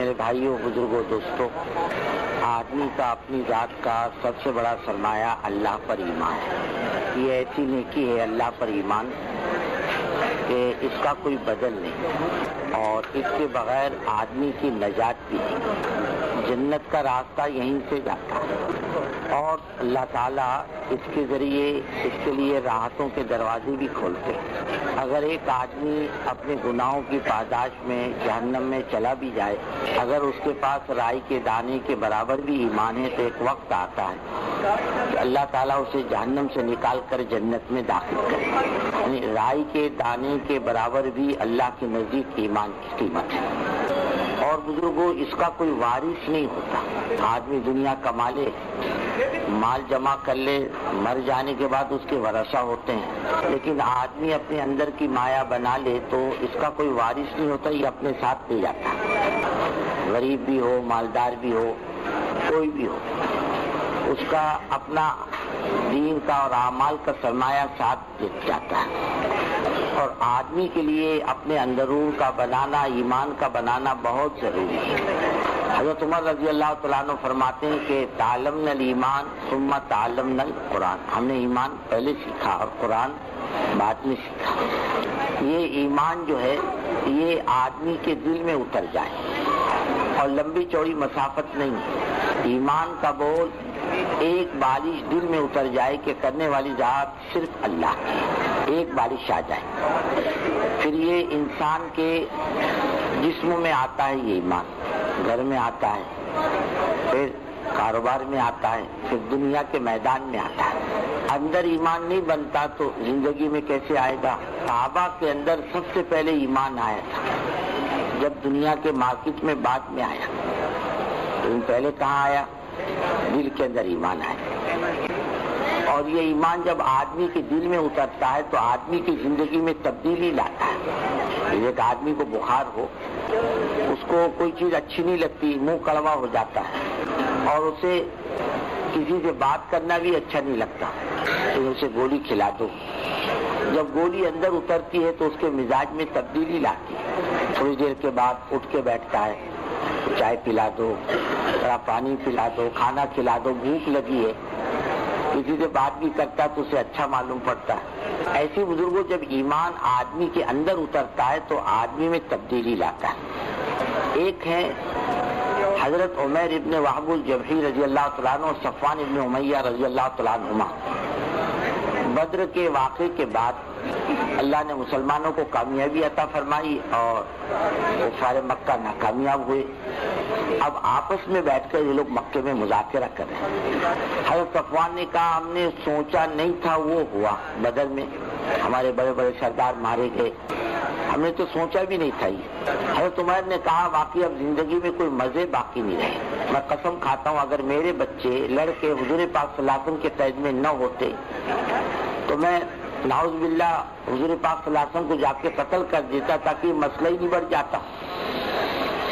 میرے بھائیوں، بزرگوں، دوستوں، آدمی کا اپنی ذات کا سب سے بڑا سرمایہ اللہ پر ایمان ہے۔ یہ ایسی نیکی ہے اللہ پر ایمان کہ اس کا کوئی بدل نہیں، اور اس کے بغیر آدمی کی نجات بھی نہیں۔ جنت کا راستہ یہیں سے جاتا ہے، اور اللہ تعالیٰ اس کے ذریعے اس کے لیے راحتوں کے دروازے بھی کھولتے ہیں۔ اگر ایک آدمی اپنے گناہوں کی پاداش میں جہنم میں چلا بھی جائے، اگر اس کے پاس رائی کے دانے کے برابر بھی ایمان ہے، تو ایک وقت آتا ہے کہ اللہ تعالیٰ اسے جہنم سے نکال کر جنت میں داخل کرے۔ یعنی رائی کے دانے کے برابر بھی اللہ کے نزدیک ایمان کی قیمت ہے۔ اور بزرگوں، اس کا کوئی وارث نہیں ہوتا۔ آدمی دنیا کما لے، مال جمع کر لے، مر جانے کے بعد اس کے ورثہ ہوتے ہیں، لیکن آدمی اپنے اندر کی مایا بنا لے تو اس کا کوئی وارث نہیں ہوتا، یہ اپنے ساتھ لے جاتا ہے۔ غریب بھی ہو، مالدار بھی ہو، کوئی بھی ہو، اس کا اپنا دین کا اور اعمال کا سرمایہ ساتھ لے جاتا ہے۔ اور آدمی کے لیے اپنے اندرون کا بنانا، ایمان کا بنانا بہت ضروری ہے۔ حضرت عمر رضی اللہ تعالیٰ عنہ فرماتے ہیں کہ تعلمنا الایمان ثم تعلمنا القرآن، ہم نے ایمان پہلے سیکھا اور قرآن بعد میں سیکھا۔ یہ ایمان جو ہے یہ آدمی کے دل میں اتر جائے، اور لمبی چوڑی مسافت نہیں، ایمان کا بول ایک بارش دل میں اتر جائے کہ کرنے والی ذات صرف اللہ کی، ایک بارش آ جائے، پھر یہ انسان کے جسم میں آتا ہے، یہ ایمان گھر میں آتا ہے، پھر کاروبار میں آتا ہے، پھر دنیا کے میدان میں آتا ہے۔ اندر ایمان نہیں بنتا تو زندگی میں کیسے آئے گا؟ صحابہ کے اندر سب سے پہلے ایمان آیا تھا، جب دنیا کے مارکیٹ میں بعد میں آیا، لیکن پہلے کہاں آیا؟ دل کے اندر ایمان آیا۔ اور یہ ایمان جب آدمی کے دل میں اترتا ہے تو آدمی کی زندگی میں تبدیلی لاتا ہے۔ ایک آدمی کو بخار ہو، اس کو کوئی چیز اچھی نہیں لگتی، منہ کڑوا ہو جاتا ہے، اور اسے کسی سے بات کرنا بھی اچھا نہیں لگتا، تو اسے گولی کھلا دو۔ جب گولی اندر اترتی ہے تو اس کے مزاج میں تبدیلی لاتی ہے، تھوڑی دیر کے بعد اٹھ کے بیٹھتا ہے، چائے پلا دو، تھوڑا پانی پلا دو، کھانا کھلا دو، بھوک لگی ہے، کسی سے بات بھی کرتا ہے تو اسے اچھا معلوم پڑتا ہے۔ ایسے بزرگوں، جب ایمان آدمی کے اندر اترتا ہے تو آدمی میں تبدیلی لاتا ہے۔ ایک ہے حضرت عمیر ابن وہب الجبہی رضی اللہ تعالیٰ عنہ اور صفوان ابن امیہ رضی اللہ تعالیٰ عنہما۔ بدر کے واقعے کے بعد اللہ نے مسلمانوں کو کامیابی عطا فرمائی اور کفار مکہ ناکامیاب ہوئے۔ اب آپس میں بیٹھ کر یہ لوگ مکے میں مذاکرہ کر رہے ہیں۔ حضرت صفوان نے کہا ہم نے سوچا نہیں تھا وہ ہوا، بدر میں ہمارے بڑے بڑے سردار مارے گئے، ہم نے تو سوچا بھی نہیں تھا یہ۔ حضرت عمر نے کہا واقعی اب زندگی میں کوئی مزے باقی نہیں رہے، میں قسم کھاتا ہوں اگر میرے بچے لڑکے حضور پاک صلی اللہ علیہ وسلم کے قید میں نہ ہوتے تو میں نعوذ باللہ حضور پاک صلی اللہ علیہ وسلم کو جا کے قتل کر دیتا تاکہ مسئلہ ہی نہیں بڑھ جاتا۔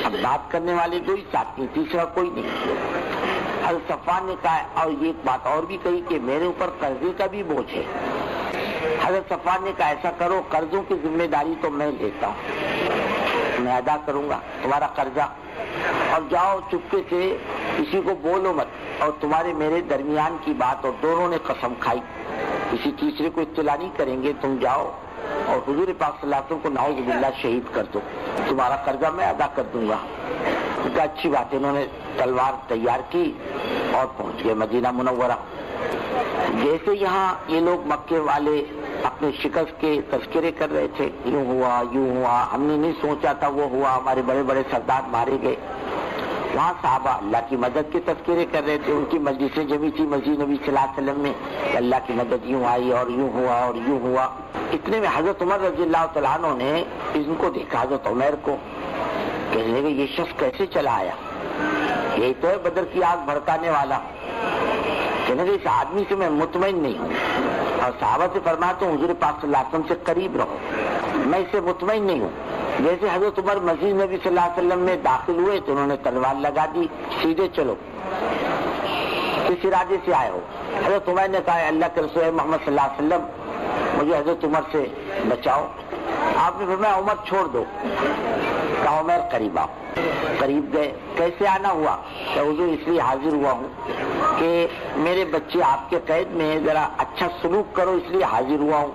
اب بات کرنے والے دو ہی ساتھی، تیسرا کوئی نہیں۔ حضرت صفوان نے کہا، اور یہ ایک بات اور بھی کہی کہ میرے اوپر قرضے کا بھی بوجھ ہے۔ حضرت صفوان نے کہا ایسا کرو، قرضوں کی ذمہ داری تو میں لیتا ہوں، میں ادا کروں گا تمہارا قرضہ، اور جاؤ چپکے سے کسی کو بولو مت، اور تمہارے میرے درمیان کی بات، اور دونوں نے قسم کھائی کسی تیسرے کو اطلاع نہیں کریں گے، تم جاؤ اور حضور پاک صلی اللہ علیہ وسلم کو نعوذ باللہ شہید کر دو، تمہارا قرضہ میں ادا کر دوں گا۔ اچھی بات ہے، انہوں نے تلوار تیار کی اور پہنچ گئے مدینہ منورہ۔ جیسے یہاں یہ لوگ مکے والے اپنے شکست کے تذکرے کر رہے تھے، یوں ہوا، ہم نے نہیں سوچا تھا وہ ہوا، ہمارے بڑے بڑے سردار مارے گئے، وہاں صحابہ اللہ کی مدد کے تذکرے کر رہے تھے، ان کی مجلسیں جمی تھی مسجد نبی صلی اللہ علیہ وسلم میں، اللہ کی مدد یوں آئی اور یوں ہوا اور یوں ہوا۔ اتنے میں حضرت عمر رضی اللہ تعالیٰ عنہ نے ان کو دیکھا، حضرت عمر کو، کہنے لگے یہ شخص کیسے چلا آیا، یہی تو ہے بدر کی آگ بھڑکانے والا۔ کہنے لگے اس آدمی سے میں مطمئن نہیں ہوں، اور صحابہ سے فرماتا ہوں حضور پاک صلی اللہ علیہ وسلم سے قریب رہو، میں اس سے مطمئن نہیں ہوں۔ جیسے حضرت عمر مسجد نبی صلی اللہ علیہ وسلم میں داخل ہوئے تو انہوں نے تلوار لگا دی، سیدھے چلو، کس ارادے سے آئے ہو؟ حضرت عمر نے کہا اللہ کے رسول محمد صلی اللہ علیہ وسلم مجھے حضرت عمر سے بچاؤ، آپ نے فرمایا عمر چھوڑ دو. کہا عمر قریب آؤ. قریب گئے. کیسے آنا ہوا؟ کہ حضور اس لیے حاضر ہوا ہوں کہ میرے بچے آپ کے قید میں ذرا اچھا سلوک کرو اس لیے حاضر ہوا ہوں.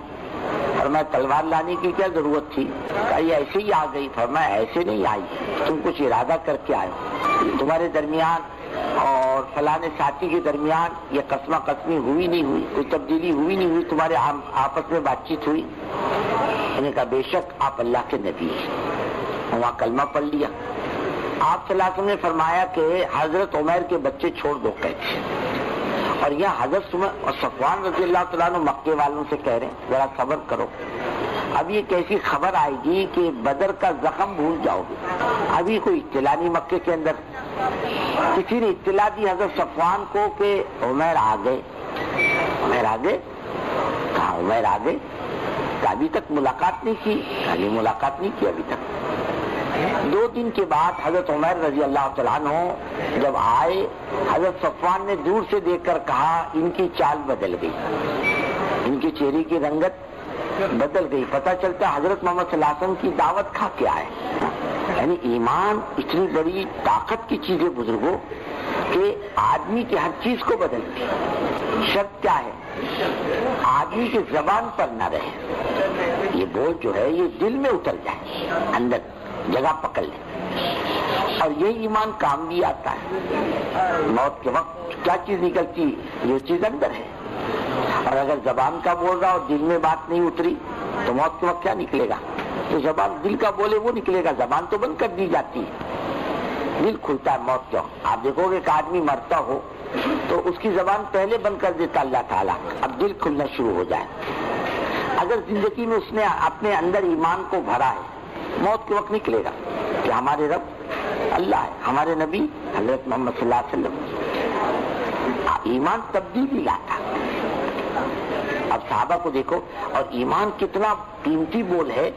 فرمایا تلوار لانے کی کیا ضرورت تھی؟ کہا یہ ایسے ہی آ گئی. فرمایا ایسے نہیں آئی, تم کچھ ارادہ کر کے آئے ہو. تمہارے درمیان اور فلاں ساتھی کے درمیان یہ قسمہ قسمی ہوئی نہیں ہوئی, کوئی تبدیلی ہوئی نہیں ہوئی, تمہارے آپس میں بات چیت ہوئی؟ انہوں نے کہا بے شک آپ اللہ کے نبی ہیں. وہاں کلمہ پڑھ لیا. آپ صلی اللہ علیہ وسلم نے فرمایا کہ حضرت عمیر کے بچے چھوڑ دو کہتے. اور یہ حضرت اور صفوان رضی اللہ تعالیٰ عنہ مکے والوں سے کہہ رہے ہیں ذرا صبر کرو, اب یہ کیسی خبر آئے گی کہ بدر کا زخم بھول جاؤ گے. ابھی کوئی اطلاع نہیں مکے کے اندر. کسی نے اطلاع دی حضرت صفوان کو کہ عمیر آ گئے. عمیر آ گئے؟ کہاں عمیر آ گئے؟ کہ ابھی تک ملاقات نہیں کی. ابھی ملاقات نہیں کی ابھی تک. 2 دن کے بعد حضرت عمر رضی اللہ تعالیٰ عنہ جب آئے, حضرت صفوان نے دور سے دیکھ کر کہا ان کی چال بدل گئی, ان کے چہرے کی رنگت بدل گئی. پتہ چلتا حضرت محمد صلی اللہ علیہ وسلم کی دعوت کھا کے آئے. یعنی ایمان اتنی بڑی طاقت کی چیز ہے بزرگوں کہ آدمی کی ہر چیز کو بدلتی. شرط کیا ہے؟ آدمی کی زبان پر نہ رہے, یہ بول جو ہے یہ دل میں اتر جائے, اندر جگہ پکڑ لے. اور یہ ایمان کام بھی آتا ہے. موت کے وقت کیا چیز نکلتی, یہ چیز اندر ہے. اور اگر زبان کا بول رہا اور دل میں بات نہیں اتری تو موت کے وقت کیا نکلے گا؟ تو زبان دل کا بولے وہ نکلے گا. زبان تو بند کر دی جاتی ہے, دل کھلتا ہے موت کے وقت. آپ دیکھو گے کہ آدمی مرتا ہو تو اس کی زبان پہلے بند کر دیتا اللہ تعالیٰ, اب دل کھلنا شروع ہو جائے. اگر زندگی میں اس نے اپنے اندر ایمان کو بھرا ہے, موت کے وقت نکلے گا کہ ہمارے رب اللہ ہے, ہمارے نبی حضرت محمد صلی اللہ علیہ وسلم. ایمان تبدیلی لاتا. اب صحابہ کو دیکھو, اور ایمان کتنا قیمتی بول ہے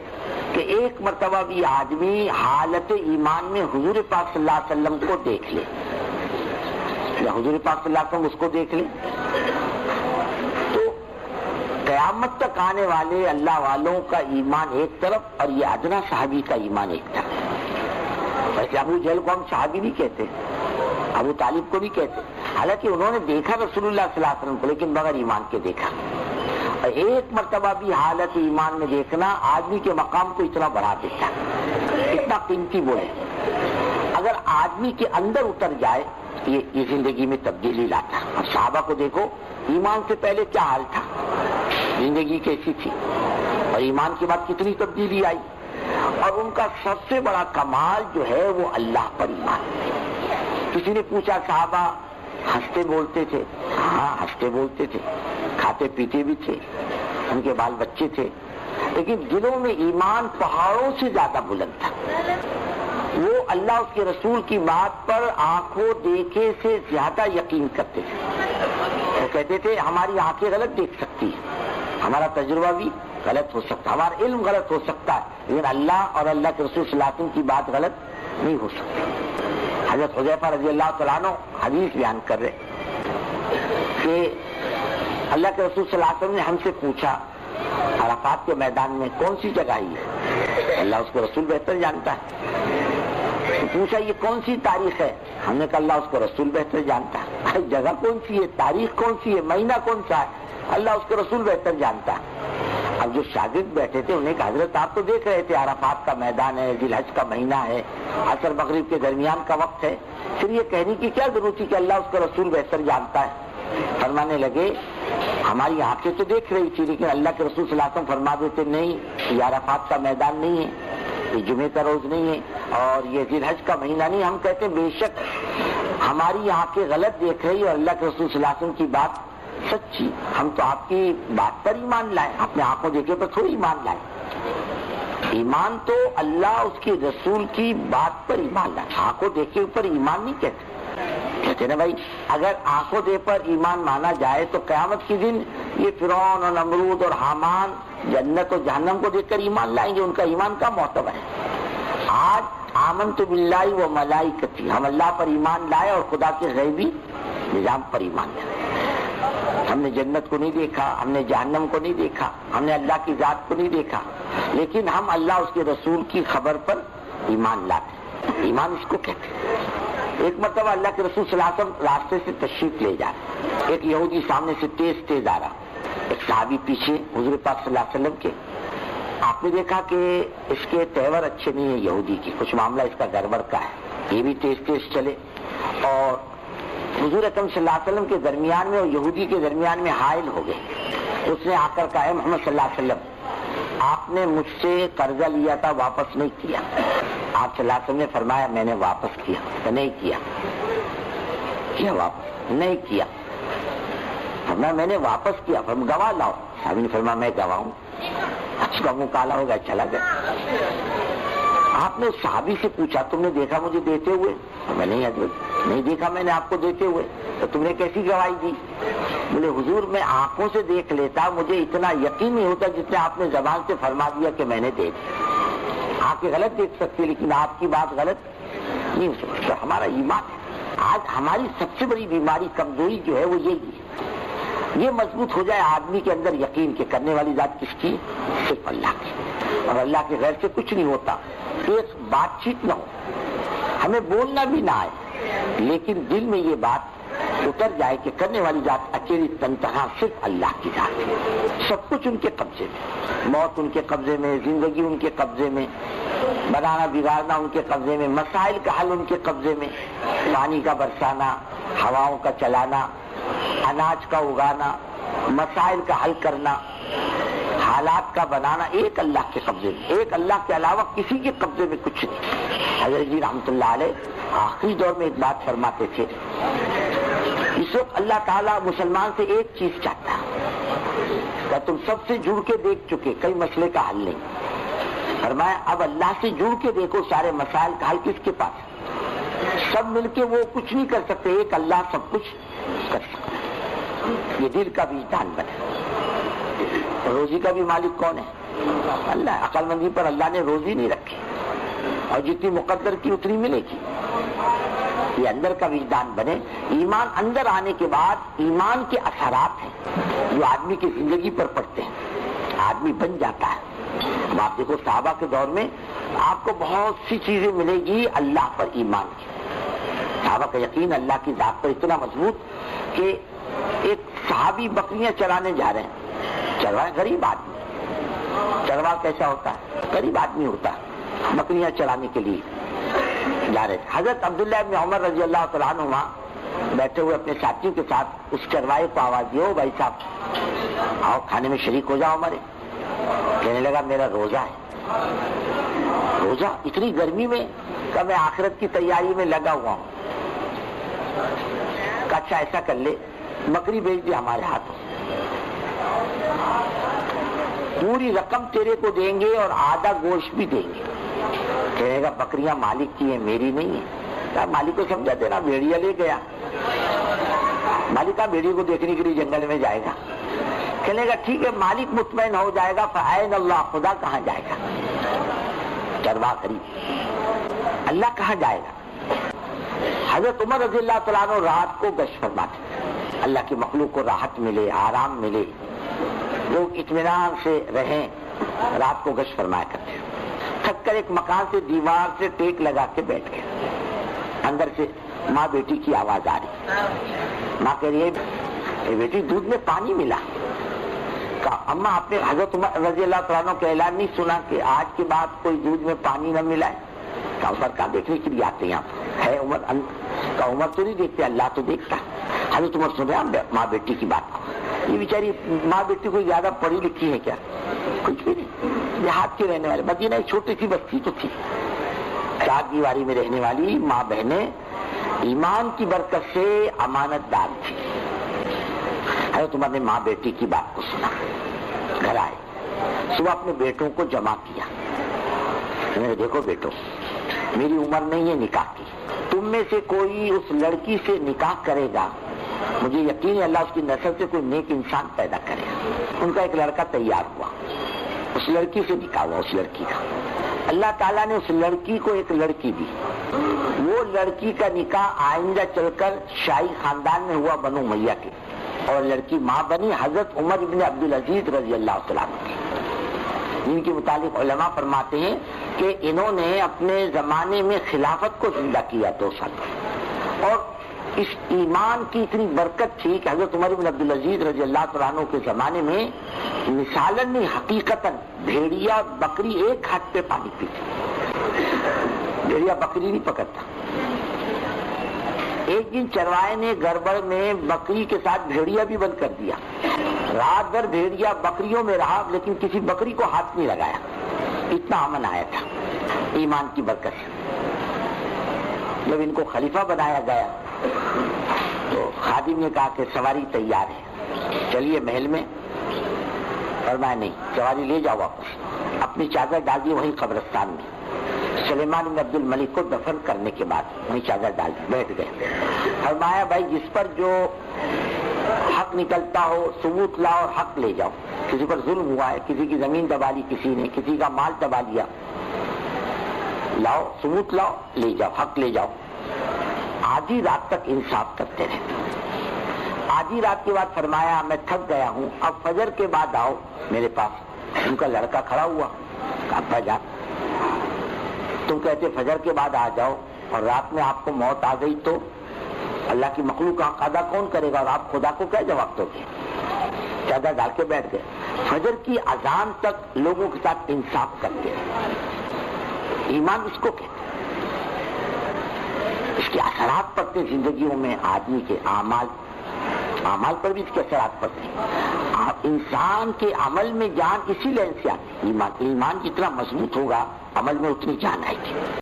کہ ایک مرتبہ بھی آدمی حالت ایمان میں حضور پاک صلی اللہ علیہ وسلم کو دیکھ لے, یا حضور پاک صلی اللہ علیہ وسلم اس کو دیکھ لے, تو قیامت تک آنے والے اللہ والوں کا ایمان ایک طرف اور یہ ادنا صحابی کا ایمان ایک طرف. ویسے ابو جہل کو ہم صحابی نہیں کہتے, ابو طالب کو نہیں کہتے, حالانکہ انہوں نے دیکھا رسول اللہ صلی اللہ علیہ وسلم کو لیکن بغیر ایمان کے دیکھا. اور ایک مرتبہ بھی حالت ایمان میں دیکھنا آدمی کے مقام کو اتنا بڑھا دیتا ہے, اتنا قیمتی بولے. اگر آدمی کے اندر اتر جائے یہ زندگی میں تبدیلی لاتا. اور صحابہ کو دیکھو, ایمان سے پہلے کیا حال تھا, زندگی کیسی تھی, اور ایمان کے بعد کتنی تبدیلی آئی. اور ان کا سب سے بڑا کمال جو ہے وہ اللہ پر ایمان. کسی نے پوچھا صحابہ ہنستے بولتے تھے؟ ہاں ہنستے بولتے تھے, کھاتے پیتے بھی تھے, ان کے بال بچے تھے, لیکن دلوں میں ایمان پہاڑوں سے زیادہ بلند تھا. وہ اللہ اس کے رسول کی بات پر آنکھوں دیکھے سے زیادہ یقین کرتے تھے. وہ کہتے تھے ہماری آنکھیں غلط دیکھ سکتی ہیں, ہمارا تجربہ بھی غلط ہو سکتا, ہمارا علم غلط ہو سکتا ہے, لیکن اللہ اور اللہ کے رسول صلی اللہ علیہ وسلم کی بات غلط نہیں ہو سکتی. حضرت حذیفہ رضی اللہ تعالیٰ عنہ حدیث بیان کر رہے کہ اللہ کے رسول صلی اللہ علیہ وسلم نے ہم سے پوچھا عرفات کے میدان میں کون سی جگہ ہے؟ اللہ اس کو رسول بہتر جانتا ہے. پوچھا یہ کون سی تاریخ ہے؟ ہم نے کہا اللہ اس کو رسول بہتر جانتا ہے. جگہ کون سی ہے, تاریخ کون سی ہے, مہینہ کون سا ہے, اللہ اس کو رسول بہتر جانتا ہے. اب جو شاگرد بیٹھے تھے انہیں کہا حضرت آپ تو دیکھ رہے تھے عرفات کا میدان ہے, ذی الحج کا مہینہ ہے, عصر مغرب کے درمیان کا وقت ہے, پھر یہ کہنے کی کیا ضرورت تھی کہ اللہ اس کو رسول بہتر جانتا ہے؟ فرمانے لگے ہماری آنکھیں تو دیکھ رہی تھی لیکن اللہ کے رسول صلی اللہ علیہ وسلم فرما دیتے نہیں, یہ عرفات کا میدان نہیں ہے, یہ جمعے کا روز نہیں ہے, اور یہ ذی الحج کا مہینہ نہیں. ہم کہتے بے شک ہماری آنکھیں غلط دیکھ رہی اور اللہ کے رسول صلی اللہ علیہ وسلم کی بات سچی, ہم تو آپ کی بات پر ایمان لائے, اپنے آنکھوں دیکھے پر تھوڑی ایمان لائے. ایمان تو اللہ اس کے رسول کی بات پر ایمان لائے, آنکھوں دیکھے پر ایمان نہیں کہتے. کہتے نا بھائی اگر آنکھوں دے پر ایمان مانا جائے تو قیامت کے دن یہ فرعون اور نمرود اور حامان جنت اور جہنم کو دیکھ کر ایمان لائیں گے, ان کا ایمان کا معتبر ہے. آج آمنت باللہ و ملائکتی, ہم اللہ پر ایمان لائے اور خدا کے غیبی نظام پر ایمان لائے. ہم نے جنت کو نہیں دیکھا، ہم نے جہنم کو نہیں دیکھا، ہم نے اللہ کی ذات کو نہیں دیکھا، لیکن ہم اللہ اس کے رسول کی خبر پر ایمان لاتے ہیں۔ ایمان اس کو کہتے ہیں۔ ایک مرتبہ اللہ کے رسول صلی اللہ علیہ وسلم راستے سے تشریف لے جا رہے، ایک یہودی سامنے سے تیز تیز آ رہا، ایک صحابی پیچھے حضور پاک صلی اللہ علیہ وسلم کے۔ آپ نے دیکھا کہ اس کے تیور اچھے نہیں ہیں یہودی کے، کچھ معاملہ اس کا گڑبڑ کا ہے، یہ بھی تیز تیز چلے، اور حضور اکرم صلی اللہ علیہ وسلم کے درمیان میں اور یہودی کے درمیان میں حائل ہو گئے۔ اس نے آ کر کہا، اے محمد صلی اللہ علیہ وسلم، آپ نے مجھ سے قرضہ لیا تھا، واپس نہیں کیا۔ آپ صلی اللہ علیہ وسلم نے فرمایا، میں نے واپس کیا۔ تو نہیں کیا، کیا واپس نہیں کیا؟ فرمایا میں نے واپس کیا۔ فرمایا گواہ لاؤ۔ صحابی نے فرمایا میں گواہ ہوں۔ اس کا منہ کالا ہو گیا، چلا گیا۔ آپ نے اس صحابی سے پوچھا، تم نے دیکھا مجھے دیتے ہوئے؟ میں نہیں حضرت، نہیں دیکھا میں نے آپ کو دیتے ہوئے۔ تو تم نے کیسی گواہی دی؟ بولے حضور میں آنکھوں سے دیکھ لیتا، مجھے اتنا یقین نہیں ہوتا جتنا آپ نے زبان سے فرما دیا کہ میں نے دے دیا۔ آپ کے غلط دیکھ سکتے لیکن آپ کی بات غلط نہیں ہو سکتی۔ تو ہمارا ایمان ہے۔ آج ہماری سب سے بڑی بیماری، کمزوری جو ہے وہ یہی ہے۔ یہ مضبوط ہو جائے آدمی کے اندر یقین کہ کرنے والی ذات کس کی؟ صرف اللہ کی، اور اللہ کے غیر سے کچھ نہیں ہوتا۔ ایک بات چیت نہ ہو، ہمیں بولنا بھی نہ آئے، لیکن دل میں یہ بات اتر جائے کہ کرنے والی ذات اکیلی تنہا صرف اللہ کی ذات ہے۔ سب کچھ ان کے قبضے میں، موت ان کے قبضے میں، زندگی ان کے قبضے میں، بنانا بگاڑنا ان کے قبضے میں، مسائل کا حل ان کے قبضے میں، پانی کا برسانا، ہواؤں کا چلانا، اناج کا اگانا، مسائل کا حل کرنا، حالات کا بنانا، ایک اللہ کے قبضے میں۔ ایک اللہ کے علاوہ کسی کے قبضے میں کچھ نہیں۔ حضرت جی رحمۃ اللہ علیہ آخری دور میں ایک بات فرماتے تھے، اس وقت اللہ تعالیٰ مسلمان سے ایک چیز چاہتا ہے کہ تم سب سے جڑ کے دیکھ چکے، کئی مسئلے کا حل نہیں۔ فرمایا اب اللہ سے جڑ کے دیکھو، سارے مسائل کا حل کس کے پاس ہے؟ سب مل کے وہ کچھ نہیں کر سکتے، ایک اللہ سب کچھ کر سکتا ہے۔ یہ دل کا وجدان بنے۔ روزی کا بھی مالک کون ہے؟ اللہ۔ عقل مندی پر اللہ نے روزی نہیں رکھی، اور جتنی مقدر کی اتنی ملے گی۔ یہ اندر کا وجدان بنے۔ ایمان اندر آنے کے بعد ایمان کے اثرات ہیں جو آدمی کی زندگی پر پڑتے ہیں، آدمی بن جاتا ہے۔ اب آپ دیکھو صحابہ کے دور میں آپ کو بہت سی چیزیں ملے گی اللہ پر ایمان کی۔ صحابہ کا یقین اللہ کی ذات پر اتنا مضبوط کہ ایک صحابی بکریاں چرانے جا رہے ہیں، چروا غریب آدمی، چروا کیسا ہوتا ہے؟ غریب آدمی ہوتا ہے، بکریاں چرانے کے لیے جا رہے تھے۔ حضرت عبداللہ ابن عمر رضی اللہ تعالیٰ عنہما بیٹھے ہوئے اپنے ساتھیوں کے ساتھ اس چروائے کو آواز دی، او بھائی صاحب آؤ کھانے میں شریک ہو جاؤ ہمارے۔ کہنے لگا میرا روزہ ہے۔ روزہ؟ اتنی گرمی میں؟ کہ میں آخرت کی تیاری میں لگا ہوا ہوں۔ کہ اچھا ایسا کر لے، بکری بھیج دی ہمارے ہاتھوں، پوری رقم تیرے کو دیں گے اور آدھا گوشت بھی دیں گے۔ کہے گا بکریاں مالک کی ہیں، میری نہیں ہے۔ مالک کو سمجھا دینا، بھیڑیا لے گیا۔ مالک کا بھیڑیے کو دیکھنے کے لیے جنگل میں جائے گا، کہنے گا ٹھیک ہے، مالک مطمئن ہو جائے گا، فعین اللہ، خدا کہاں جائے گا؟ چروا قریب، اللہ کہاں جائے گا؟ حضرت عمر رضی اللہ تعالیٰ عنہ رات کو گشت فرماتے، اللہ کی مخلوق کو راحت ملے، آرام ملے، لوگ اطمینان سے رہیں، رات کو گشت فرمایا کرتے۔ تھک کر ایک مکان سے دیوار سے ٹیک لگا کے بیٹھ گئے، اندر سے ماں بیٹی کی آواز آ رہی۔ ماں کہہ رہی ہے بیٹی دودھ میں پانی ملا۔ کہا اماں آپ نے حضرت عمر رضی اللہ تعالیٰ عنہ کا اعلان نہیں سنا کہ آج کے بعد کوئی دودھ میں پانی نہ ملائے؟ کہا عمر کہاں دیکھنے کے لیے آتے ہیں آپ؟ ہے عمر؟ کہا عمر تو نہیں دیکھتے، اللہ تو دیکھتا۔ حضرت عمر سن رہے ماں بیٹی کی بات کو۔ یہ بیچاری ماں بیٹی کوئی زیادہ پڑھی لکھی ہے کیا؟ کچھ بھی نہیں، دیہات کے رہنے والے، مدینہ ایک چھوٹی سی بستی تو تھی، چار دیواری میں رہنے والی ماں بہنیں ایمان کی برکت سے امانت دار تھی۔ حضرت عمر نے ماں بیٹی کی بات کو سنا، گھر آئے، صبح اپنے بیٹوں کو جمع کیا۔ دیکھو بیٹو، میری عمر نہیں ہے نکاح کی، تم میں سے کوئی اس لڑکی سے نکاح کرے گا، مجھے یقین ہے اللہ اس کی نسل سے کوئی نیک انسان پیدا کرے گا۔ ان کا ایک لڑکا تیار ہوا، اس لڑکی سے نکاح ہوا، اس لڑکی کا۔ اللہ تعالیٰ نے اس لڑکی کو ایک لڑکی دی، وہ لڑکی کا نکاح آئندہ چل کر شاہی خاندان میں ہوا بنو امیہ کے، اور لڑکی ماں بنی حضرت عمر ابن عبدالعزیز رضی اللہ تعالیٰ عنہ کی، جن کے متعلق علماء فرماتے ہیں کہ انہوں نے اپنے زمانے میں خلافت کو زندہ کیا 2 سال، اور اس ایمان کی اتنی برکت تھی کہ حضرت عمر بن عبدالعزیز رضی اللہ تعالیٰ عنہ کے زمانے میں مثالاً نہیں حقیقتاً بھیڑیا بکری ایک ہاتھ پہ پانی پیتی، بھیڑیا بکری نہیں پکڑتا۔ ایک دن چروائے نے گڑبڑ میں بکری کے ساتھ بھیڑیا بھی بند کر دیا، رات بھر بھیڑیا بکریوں میں رہا لیکن کسی بکری کو ہاتھ نہیں لگایا، اتنا امن آیا تھا ایمان کی برکت سے۔ جب ان کو خلیفہ بنایا گیا تو خادم نے کہا کہ سواری تیار ہے، چلیے محل میں۔ فرمایا نہیں، سواری لے جاؤ واپس، اپنی چادر ڈال دی وہیں قبرستان میں۔ سلیمان بن عبد الملک کو دفن کرنے کے بعد وہیں چادر ڈال دی، بیٹھ گئے۔ فرمایا بھائی جس پر جو حق نکلتا ہو ثبوت لاؤ اور حق لے جاؤ، کسی پر ظلم ہوا ہے، کسی کی زمین دبا لی کسی نے، کسی کا مال دبا لیا، لاؤ ثبوت لاؤ، لے جاؤ، حق لے جاؤ۔ آدھی رات تک انصاف کرتے رہتے۔ آدھی رات کے بعد فرمایا میں تھک گیا ہوں، اب فجر کے بعد آؤ میرے پاس۔ ان کا لڑکا کھڑا ہوا، کہا ابا جان تم کہتے فجر کے بعد آ جاؤ اور رات میں آپ کو موت آ گئی تو اللہ کی مخلوق کا قضا کون کرے گا، اور آپ خدا کو کیا جواب دو گے؟ چادر ڈال کے بیٹھ گئے۔ فجر کی اذان تک لوگوں کے ساتھ انصاف کرتے رہے۔ ایمان اس کو کہتے ہیں، اس کے اثرات پڑتے ہیں زندگیوں میں، آدمی کے اعمال پر بھی اس کے اثرات پڑتے ہیں۔ انسان کے عمل میں جان اسی لین سے آتی ہے۔ ایمان جتنا مضبوط ہوگا عمل میں اتنی جان آئے گی۔